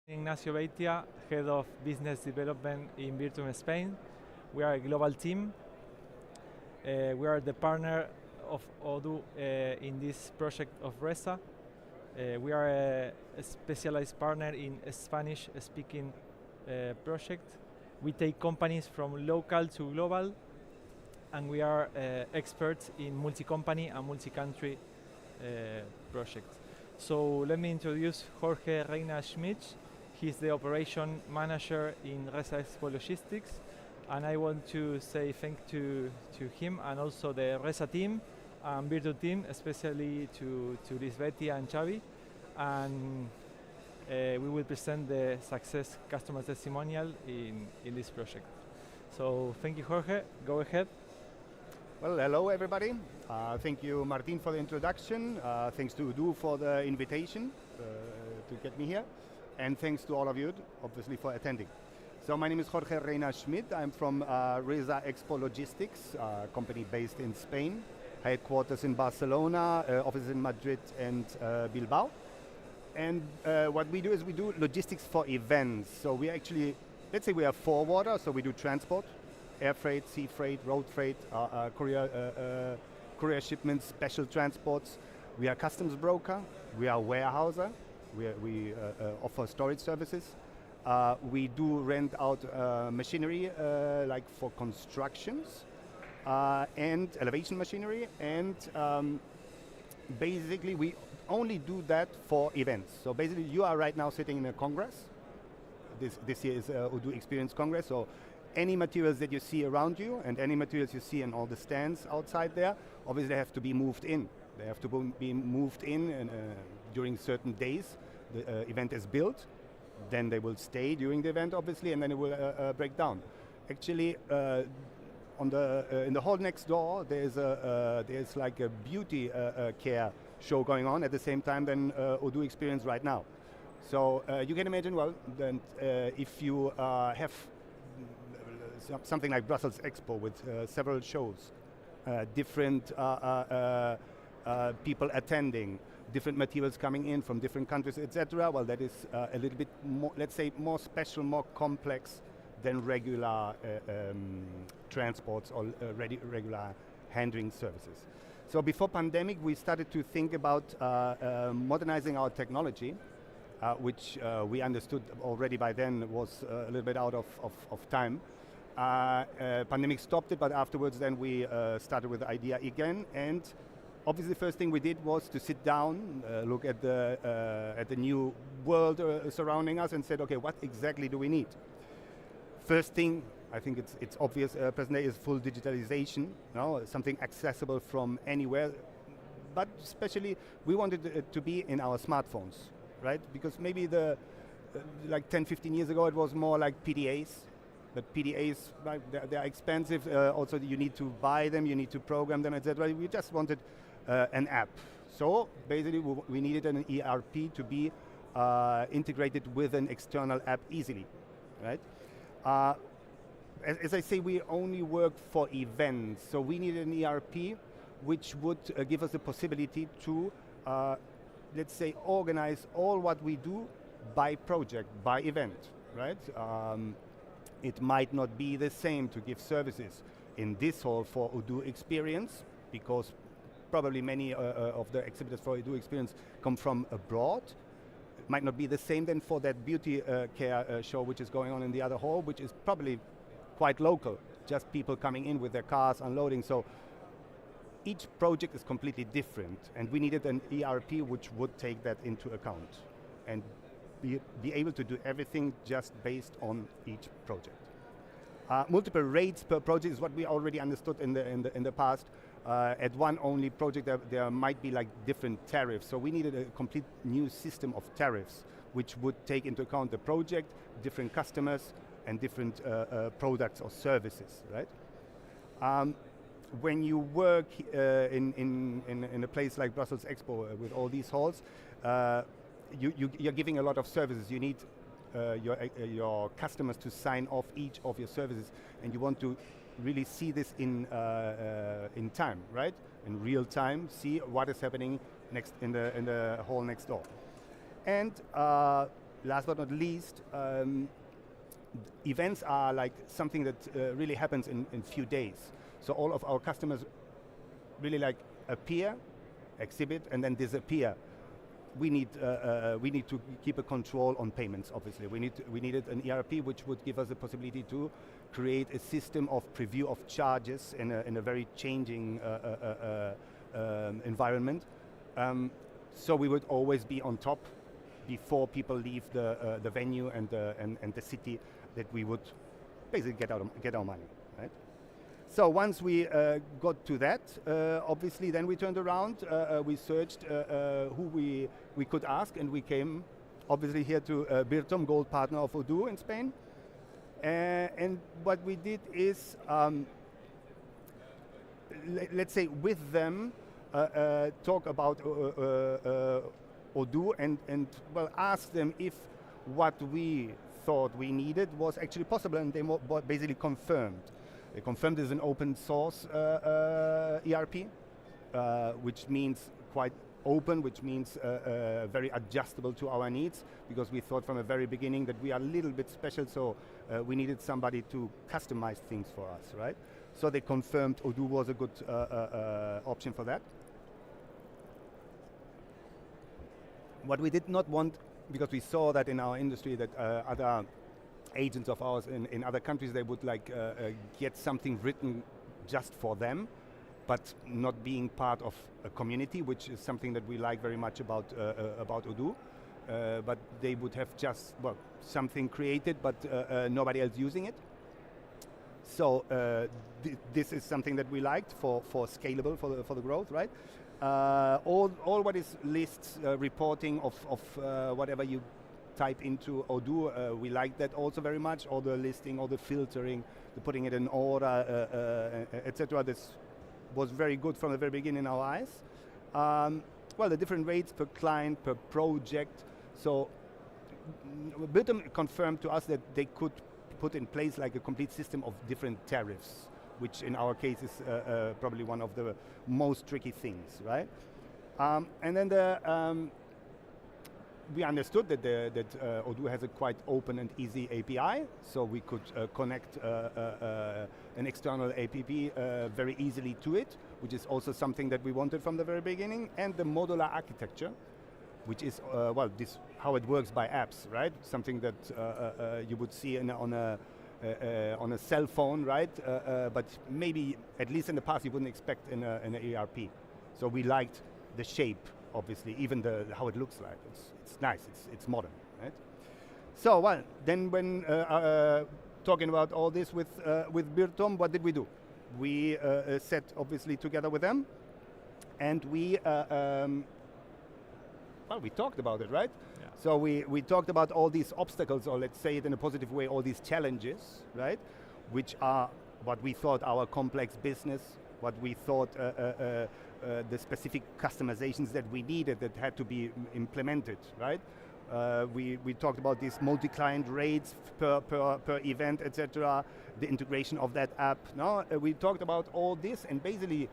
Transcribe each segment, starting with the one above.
Ignacio Beitia, Head of Business Development in BIRTUM Spain. We are a global team. We are the partner of Odoo in this project of RESA. We are a specialized partner in a Spanish-speaking project. We take companies from local to global, and we are experts in multi-company and multi-country projects. So let me introduce Jorge Reina Schmidt. He's the operation manager in RESA EXPO Logistics, and I want to say thank you to him and also the RESA team and BIRTUM team, especially to Lisbeth and Xavi. And we will present the success customer testimonial in this project. So thank you, Jorge. Go ahead. Well, hello everybody. Thank you, Martin, for the introduction. Thanks to Odoo for the invitation to get me here. And thanks to all of you, obviously, for attending. So my name is Jorge Reina Schmidt. I'm from RESA EXPO Logistics, a company based in Spain, headquarters in Barcelona, offices in Madrid and Bilbao. And what we do is we do logistics for events. So we actually, let's say we are forwarder, so we do transport, air freight, sea freight, road freight, courier shipments, special transports. We are customs broker, we are warehouser, we offer storage services. We do rent out machinery like for constructions and elevation machinery, and basically we only do that for events. So basically you are right now sitting in a congress. This year is Odoo Experience Congress, so any materials that you see around you and any materials you see in all the stands outside there, obviously have to be moved in. They have to be moved in and, during certain days. The event is built, then they will stay during the event, obviously, and then it will break down. Actually, in the hall next door, there's like a beauty care show going on at the same time than Odoo Experience right now. So you can imagine, well, then if you have something like Brussels Expo with several shows, different people attending, different materials coming in from different countries, etc. Well, that is a little bit more, let's say, more special, more complex than regular transports or regular handling services. So before pandemic, we started to think about modernizing our technology, which we understood already by then was a little bit out of time. Pandemic stopped it, but afterwards then we started with the idea again, and obviously the first thing we did was to sit down, look at the new world surrounding us and said, okay, what exactly do we need? First thing, I think it's obvious, present day is full digitalization, something accessible from anywhere, but especially we wanted it to be in our smartphones, right? Because maybe like 10, 15 years ago it was more like PDAs, but PDAs, right, they're expensive, also you need to buy them, you need to program them, etc. We just wanted an app. So basically we needed an ERP to be integrated with an external app easily, right? As I say, we only work for events, so we needed an ERP which would give us the possibility to, let's say, organize all what we do by project, by event, right? It might not be the same to give services in this hall for Odoo Experience, because probably many of the exhibitors for Odoo Experience come from abroad. It might not be the same then for that beauty care show which is going on in the other hall, which is probably quite local, just people coming in with their cars, unloading. So each project is completely different, and we needed an ERP which would take that into account and be able to do everything just based on each project. Multiple rates per project is what we already understood in the past. At one only project there might be like different tariffs, so we needed a complete new system of tariffs which would take into account the project, different customers, and different products or services, right? When you work in a place like Brussels Expo with all these halls, you're giving a lot of services. You need your customers to sign off each of your services, and you want to really see this in time, right? In real time, see what is happening next in the hall next door. And last but not least, events are like something that really happens in few days. So all of our customers really like appear, exhibit, and then disappear. We need to keep a control on payments. Obviously, we needed an ERP which would give us the possibility to create a system of preview of charges in a very changing environment. So we would always be on top before people leave the venue and the city, that we would basically get our money, right? So once we got to that, obviously then we turned around, we searched who we could ask, and we came obviously here to BIRTUM, gold partner of Odoo in Spain. And what we did is, let's say with them, talk about Odoo and well, ask them if what we thought we needed was actually possible, and they basically confirmed. They confirmed it's an open source ERP, which means quite open, which means very adjustable to our needs, because we thought from the very beginning that we are a little bit special, so we needed somebody to customize things for us, right? So they confirmed Odoo was a good option for that. What we did not want, because we saw that in our industry that other agents of ours in other countries, they would like get something written just for them, but not being part of a community, which is something that we like very much about Odoo. But they would have just, well, something created, but nobody else using it. So this is something that we liked for scalable, for the growth, right? All what is lists, reporting of whatever you type into Odoo, we like that also very much. All the listing, all the filtering, the putting it in order, etc. This was very good from the very beginning in our eyes. Well, the different rates per client, per project. So BIRTUM confirmed to us that they could put in place like a complete system of different tariffs, which in our case is probably one of the most tricky things, right? And then we understood that Odoo has a quite open and easy API, so we could connect an external app very easily to it, which is also something that we wanted from the very beginning. And the modular architecture, which is well, this how it works by apps, right? Something that you would see on a cell phone, right? But maybe at least in the past you wouldn't expect in an ERP. So we liked the shape, obviously, even how it looks like. It's nice. It's modern, right? So well, then when talking about all this with BIRTUM, what did we do? We sat obviously together with them, and we well, we talked about it, right? Yeah. So we talked about all these obstacles, or let's say it in a positive way, all these challenges, right? Which are what we thought our complex business, what we thought the specific customizations that we needed that had to be implemented, right? We talked about these multi-client rates per event, etc. The integration of that app. No, we talked about all this and basically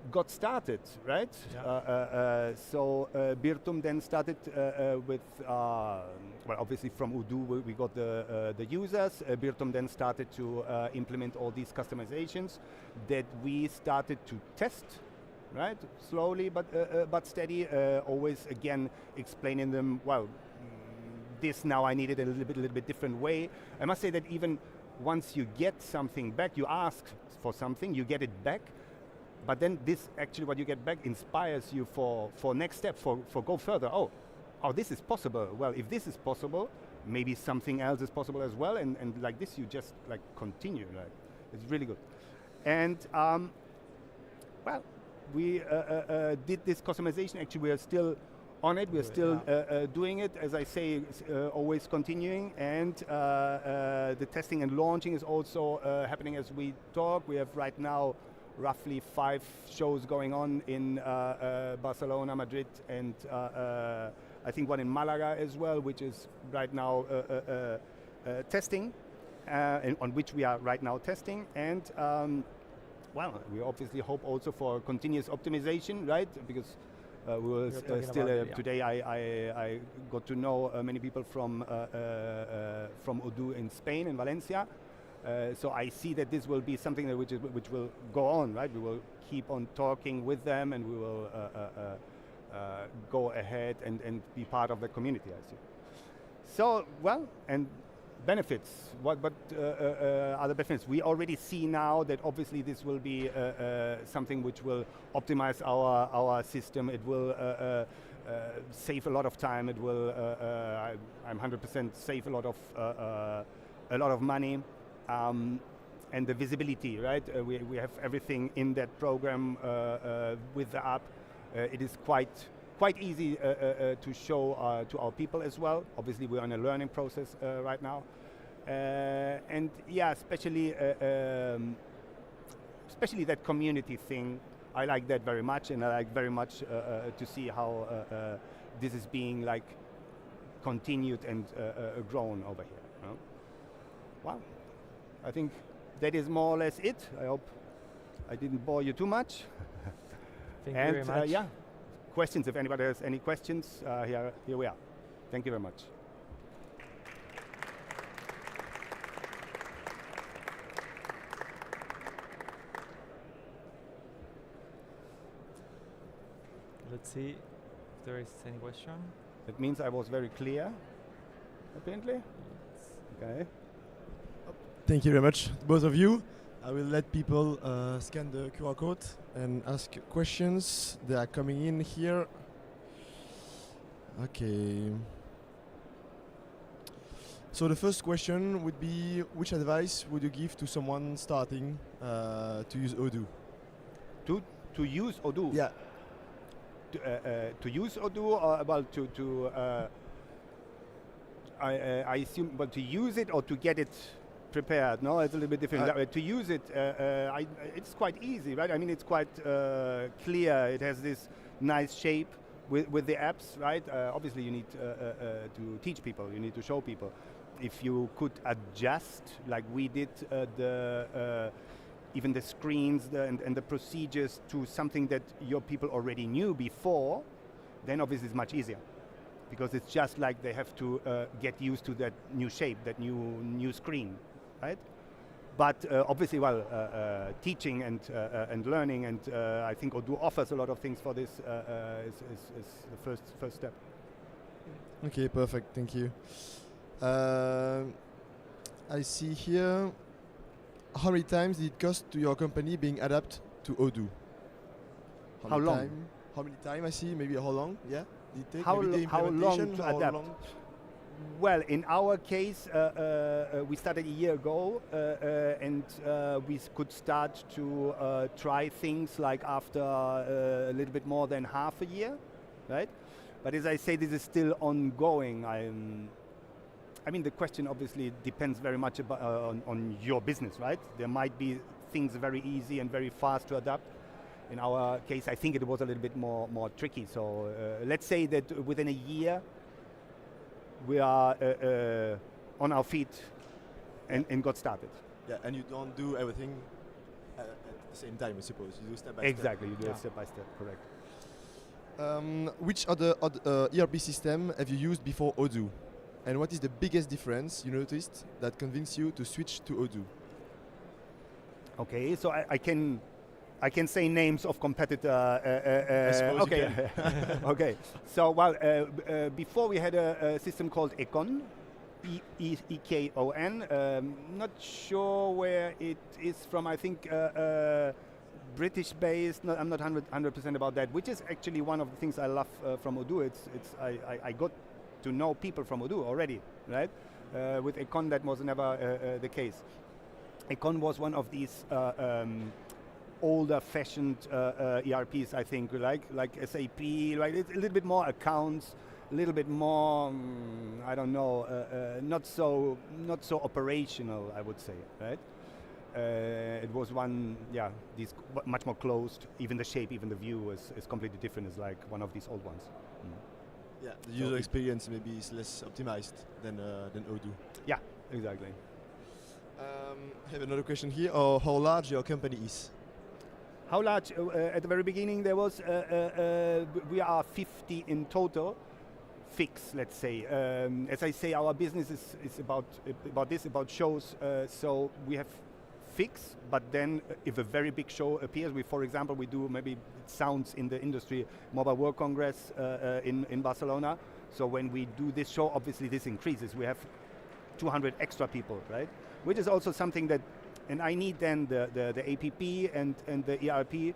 got started, right? Yeah. So BIRTUM then started with, well, obviously from Odoo we got the users. BIRTUM then started to implement all these customizations that we started to test, right? Slowly but steady. Always again explaining them. Well, this now I need it a little bit different way. I must say that even once you get something back, you ask for something, you get it back. But then this actually what you get back inspires you for next step, for go further. Oh, this is possible. Well, if this is possible, maybe something else is possible as well. And like this, you just like continue. Right? It's really good. And well, we did this customization. Actually, we are still on it. We're still doing it. As I say, always continuing. And the testing and launching is also happening as we talk. We have right now roughly 5 shows going on in Barcelona, Madrid, and I think one in Malaga as well, which is right now testing, and on which we are right now testing. And well, we obviously hope also for continuous optimization, right? Because We will talking still about it, yeah. today. I got to know many people from Odoo in Spain, in Valencia. So I see that this will be something that which will go on, right? We will keep on talking with them, and we will go ahead and be part of the community, I see. So, well, and benefits. What are the benefits? We already see now that obviously this will be something which will optimize our system. It will save a lot of time. It will, I'm 100% save a lot of money. And the visibility, right? We have everything in that program with the app. It is quite easy to show to our people as well. Obviously, we're in a learning process right now, and yeah, especially that community thing. I like that very much, and I like very much to see how this is being like continued and grown over here. Wow. I think that is more or less it. I hope I didn't bore you too much. Thank you very much. Yeah, questions. If anybody has any questions, here we are. Thank you very much. Let's see if there is any question. That means I was very clear, apparently. Yes. Okay. Thank you very much, both of you. I will let people scan the QR code and ask questions. They are coming in here. Okay. So the first question would be, which advice would you give to someone starting to use Odoo? To use Odoo? Yeah. To use Odoo, or well, I assume, but to use it or to get it prepared? No, it's a little bit different. To use it, it's quite easy, right? I mean, it's quite clear. It has this nice shape with the apps, right? Obviously, you need to teach people. You need to show people. If you could adjust, like we did, even the screens and the procedures to something that your people already knew before, then obviously it's much easier. Because it's just like they have to get used to that new shape, that new screen, right? But obviously, well, teaching and learning, and I think Odoo offers a lot of things for this. Is the first step. Okay, perfect. Thank you. I see here. How many times did it cost to your company being adapted to Odoo? How long? How many times? I see. Maybe how long? Yeah. Did it take? How long to how adapt? long? Well, in our case, we started a year ago, and we could start to try things like after a little bit more than half a year, right? But as I say, this is still ongoing. I mean, the question obviously depends very much about, on your business, right? There might be things very easy and very fast to adapt. In our case, I think it was a little bit more tricky. So let's say that within a year, we are on our feet and got started. Yeah, and you don't do everything at the same time, I suppose. You do step by step. Exactly, you do it step by step, correct. Which other ERP system have you used before Odoo? And what is the biggest difference you noticed that convinced you to switch to Odoo? Okay, so I can say names of competitor. Okay. Okay. So well, before we had a system called Econ, EKON. Not sure where it is from. I think British based. No, I'm not 100% about that. Which is actually one of the things I love from Odoo. I got to know people from Odoo already, right? With Econ, that was never the case. Econ was one of these older-fashioned ERPs, I think, like SAP. Right? It's a little bit more accounts, a little bit more, I don't know, not so operational, I would say, right? It was one, yeah, these much more closed. Even the shape, even the view is completely different. It's like one of these old ones. Yeah, the user experience maybe is less optimized than Odoo. Yeah, exactly. I have another question here. How large your company is? How large? At the very beginning, there was we are 50 in total. Fix, let's say. As I say, our business is about shows. So we have fix, but then if a very big show appears, for example, we do, maybe it sounds in the industry, Mobile World Congress in Barcelona. So when we do this show, obviously this increases. We have 200 extra people, right? Which is also something that, and I need then the APP and the ERP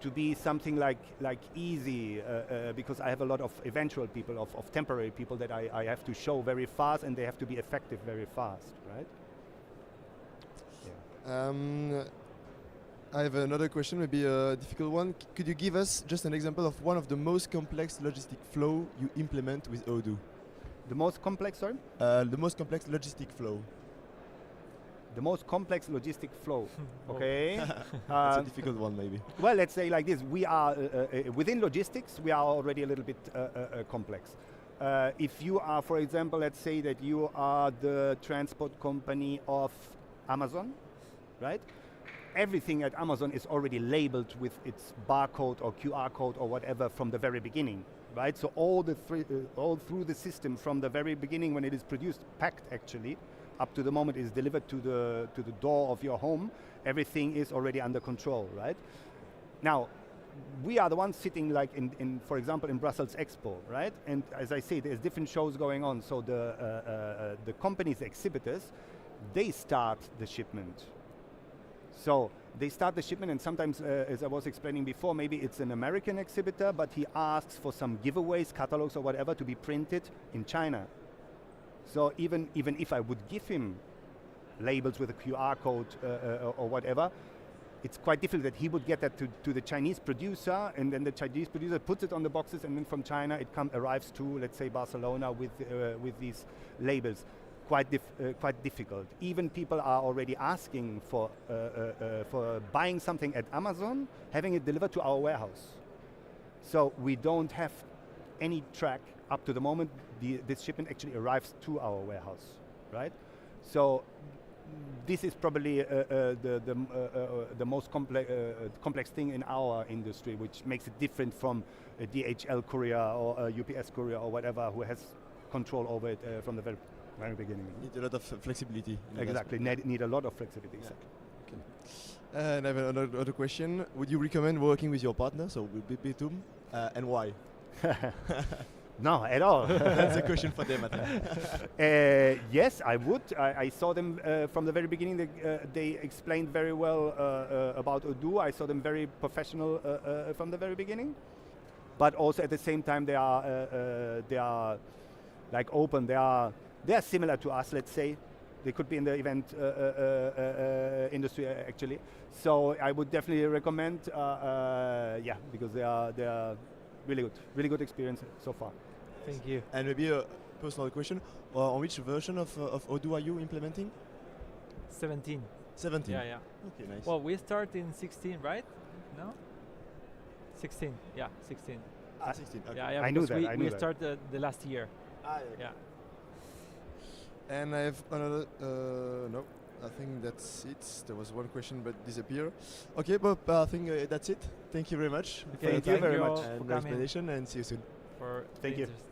to be something like easy, because I have a lot of eventual people, of temporary people that I have to show very fast, and they have to be effective very fast, right? I have another question, maybe a difficult one. Could you give us just an example of one of the most complex logistic flow you implement with Odoo? The most complex, sorry? The most complex logistic flow. The most complex logistic flow. Okay. It's a difficult one, maybe. Well, let's say like this: we are within logistics. We are already a little bit complex. If you are, for example, let's say that you are the transport company of Amazon, right? Everything at Amazon is already labeled with its barcode or QR code or whatever from the very beginning, right? So all through the system from the very beginning, when it is produced, packed actually, up to the moment it is delivered to the door of your home, everything is already under control, right? Now, we are the ones sitting like in for example, in Brussels Expo, right? And as I say, there's different shows going on. So the companies, the exhibitors, they start the shipment. So they start the shipment, and sometimes, as I was explaining before, maybe it's an American exhibitor, but he asks for some giveaways, catalogs or whatever to be printed in China. So even if I would give him labels with a QR code or whatever, it's quite difficult that he would get that to the Chinese producer, and then the Chinese producer puts it on the boxes, and then from China it arrives to, let's say, Barcelona with these labels. Quite difficult. Even people are already asking for buying something at Amazon, having it delivered to our warehouse. So we don't have any track up to the moment this shipment actually arrives to our warehouse, right? So this is probably the most complex thing in our industry, which makes it different from a DHL courier or a UPS courier or whatever, who has control over it from the very beginning. Need a lot of flexibility. Exactly, need a lot of flexibility. Yeah. Okay. And I have another question. Would you recommend working with your partner, so with BIRTUM, and why? No, at all. That's a question for them, I think. Yes, I would. I saw them from the very beginning. They explained very well about Odoo. I saw them very professional from the very beginning. But also at the same time, they are like open. They are similar to us, let's say. They could be in the event industry actually. So I would definitely recommend, yeah, because they are really good experience so far. Thank you. And maybe a personal question: on which version of Odoo are you implementing? 17. 17. Yeah. Okay, nice. Well, we start in 16, right? No. 16. Yeah, 16. 16. Okay. Yeah. I knew that. We started the last year. Yeah. And I have another. No, I think that's it. There was one question but disappeared. Okay, but I think that's it. Thank you very much. Okay, thank you very much and the explanation, and see you soon. For Thank you. interest.